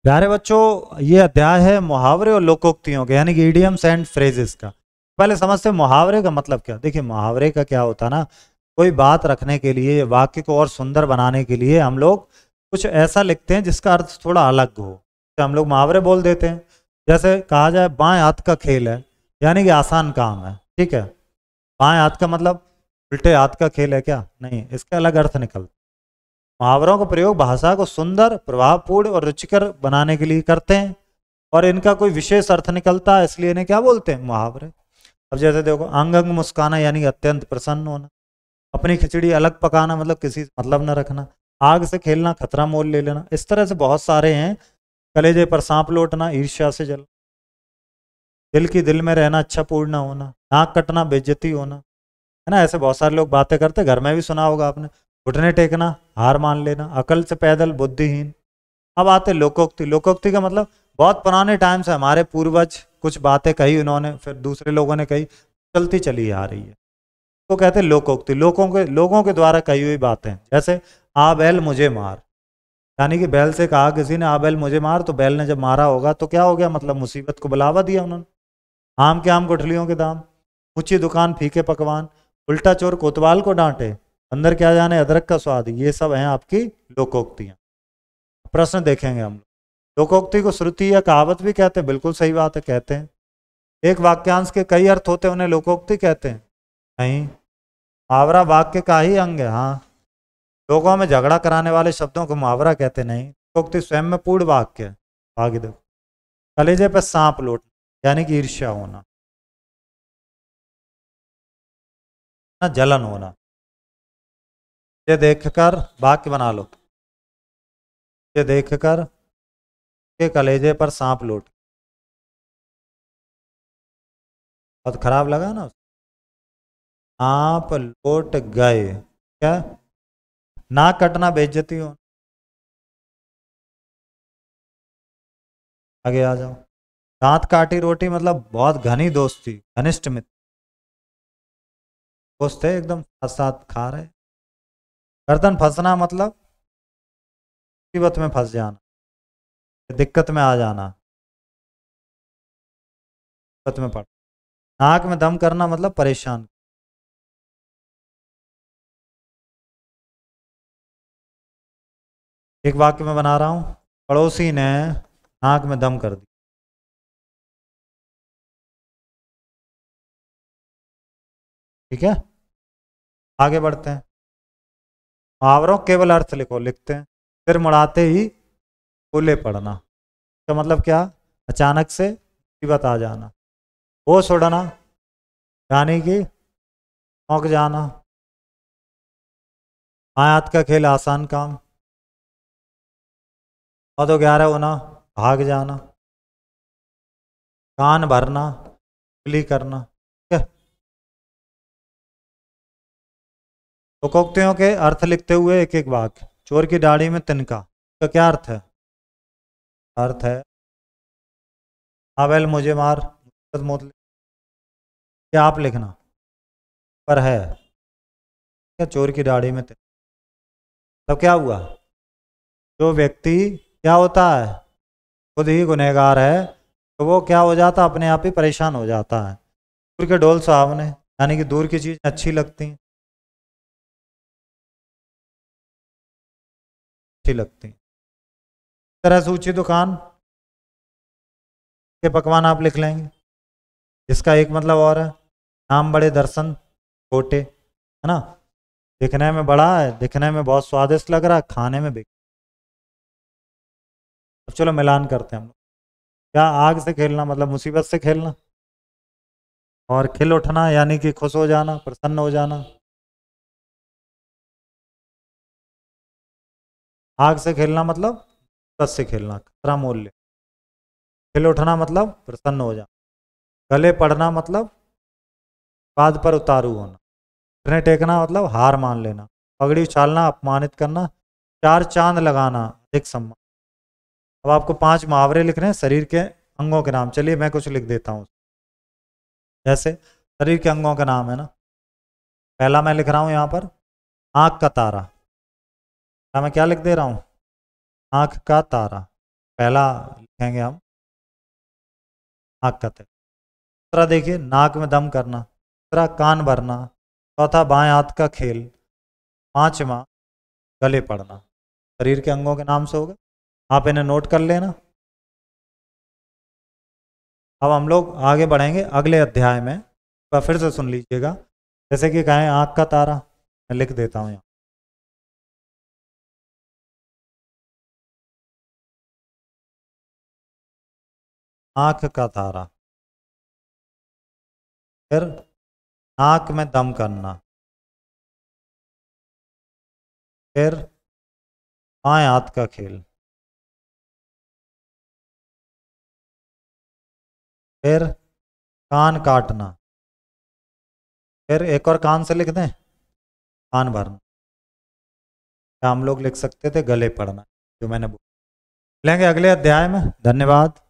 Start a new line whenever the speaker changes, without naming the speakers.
प्यारे बच्चों, ये अध्याय है मुहावरे और लोकोक्तियों के, यानी कि इडियम्स एंड फ्रेजेस का। पहले समझते हैं मुहावरे का मतलब क्या। देखिए, मुहावरे का क्या होता है ना, कोई बात रखने के लिए, वाक्य को और सुंदर बनाने के लिए हम लोग कुछ ऐसा लिखते हैं जिसका अर्थ थोड़ा अलग हो, तो हम लोग मुहावरे बोल देते हैं। जैसे कहा जाए बाएं हाथ का खेल है, यानी कि आसान काम है। ठीक है, बाएं हाथ का मतलब उल्टे हाथ का खेल है क्या? नहीं, इसका अलग अर्थ निकलता। मुहावरों का प्रयोग भाषा को सुंदर, प्रभावपूर्ण और रुचिकर बनाने के लिए करते हैं, और इनका कोई विशेष अर्थ निकलता है, इसलिए इन्हें क्या बोलते हैं? मुहावरे। अब जैसे देखो, अंग अंग मुस्काना यानी कि अत्यंत प्रसन्न होना, अपनी खिचड़ी अलग पकाना मतलब किसी से मतलब न रखना, आग से खेलना खतरा मोल ले लेना। इस तरह से बहुत सारे हैं। कलेजे पर सांप लौटना, ईर्ष्या से जल, दिल की दिल में रहना, अच्छा पूर्ण होना, नाक कटना, बेइज्जती होना, है ना। ऐसे बहुत सारे लोग बातें करते, घर में भी सुना होगा आपने। घुटने टेकना, हार मान लेना, अकल से पैदल, बुद्धिहीन। अब आते लोकोक्ति। लोकोक्ति का मतलब बहुत पुराने टाइम से हमारे पूर्वज कुछ बातें कही उन्होंने, फिर दूसरे लोगों ने कही, चलती चली आ रही है, तो कहते हैं लोकोक्ति। लोगों के द्वारा कही हुई बातें। जैसे आ बैल मुझे मार, यानी कि बैल से कहा किसी ने, आ बैल मुझे मार, तो बैल ने जब मारा होगा तो क्या हो गया, मतलब मुसीबत को बुलावा दिया उन्होंने। आम के आम गुठलियों के दाम, ऊंची दुकान फीके पकवान, उल्टा चोर कोतवाल को डांटे, अंदर क्या जाने अदरक का स्वाद, ये सब हैं आपकी लोकोक्तियां। प्रश्न देखेंगे हम। लोकोक्ति को श्रुति या कहावत भी कहते हैं, बिल्कुल सही बात है, कहते हैं। एक वाक्यांश के कई अर्थ होते हैं, उन्हें लोकोक्ति कहते हैं? नहीं, मुहावरा वाक्य का ही अंग है। हाँ, लोगों में झगड़ा कराने वाले शब्दों को मुहावरा कहते नहीं। लोकोक्ति स्वयं में पूर्ण वाक्य है। आगे देखो, कलेजे पर सांप लौटना यानी कि ईर्ष्या होना, ना जलन होना। ये देखकर वाक्य बना लो, ये देखकर के कलेजे पर सांप लौट, बहुत खराब लगा ना। सांप लौट गए, क्या? नाक कटना, बेइज्जती हो। आगे आ जाओ। दांत काटी रोटी मतलब बहुत घनी दोस्ती, घनिष्ठ मित्र, दोस्त है एकदम, साथ साथ खा रहे। गर्दन फंसना मतलब मुसीबत में फंस जाना, दिक्कत में आ जाना, दिक्कत में पड़। नाक में दम करना मतलब परेशान। एक वाक्य में बना रहा हूं, पड़ोसी ने नाक में दम कर दी। ठीक है, आगे बढ़ते हैं। मुहावरों केवल अर्थ लिखो, लिखते हैं। सिर मुड़ाते ही फूले पड़ना, इसका मतलब क्या? अचानक से मुसीबत आ जाना। होश उड़ना यानी कि चौंक जाना। बाएं हाथ का खेल, आसान काम। 9 तो 11 होना, भाग जाना। कान भरना, चुगली करना। ठीक है, लोकोक्तियों के अर्थ लिखते हुए एक एक वाक्य। चोर की दाढ़ी में तिनका, इसका क्या अर्थ है? अर्थ है आवेल मुझे मार, क्या आप लिखना पर है क्या? चोर की दाढ़ी में तिनका, तब क्या हुआ? जो व्यक्ति क्या होता है, खुद ही गुनहगार है, तो वो क्या हो जाता, अपने आप ही परेशान हो जाता है। दूर के ढोल सामने, यानी कि दूर की चीज अच्छी लगती हैं, अच्छी लगती हैं। इस तरह से ऊंची दुकान के पकवान आप लिख लेंगे, इसका एक मतलब और है, नाम बड़े दर्शन छोटे, है ना। दिखने में बड़ा है, दिखने में बहुत स्वादिष्ट लग रहा है, खाने में बेकार। अब चलो मिलान करते हैं हम लोग। क्या? आग से खेलना मतलब मुसीबत से खेलना, और खिल उठना यानी कि खुश हो जाना, प्रसन्न हो जाना। आग से खेलना मतलब मुसीबत से खेलना, खतरा मोल ले। खिल उठना मतलब प्रसन्न हो जाना। गले पड़ना मतलब बात पर उतारू होना। घुटने टेकना मतलब हार मान लेना। पगड़ी उछालना, अपमानित करना। चार चांद लगाना, एक सम्मान। अब आपको 5 मुहावरे लिख रहे हैं शरीर के अंगों के नाम। चलिए मैं कुछ लिख देता हूँ। जैसे शरीर के अंगों का नाम है ना, पहला मैं लिख रहा हूँ यहाँ पर, आँख का तारा। क्या मैं क्या लिख दे रहा हूँ? आँख का तारा। पहला लिखेंगे हम नाक का तय। दूसरा देखिए नाक में दम करना, तीसरा कान भरना, चौथा बाएं हाथ का खेल, पांचवा गले पड़ना। शरीर के अंगों के नाम से हो गए, आप इन्हें नोट कर लेना। अब हम लोग आगे बढ़ेंगे अगले अध्याय में, तो फिर से सुन लीजिएगा। जैसे कि कहें आँख का तारा, मैं लिख देता हूँ यहाँ। आँख का तारा, फिर नाक में दम करना, फिर बाएं हाथ का खेल, फिर कान काटना, फिर एक और कान से लिख दें कान भरना, या हम लोग लिख सकते थे गले पड़ना, जो मैंने बोला। लेंगे अगले अध्याय में। धन्यवाद।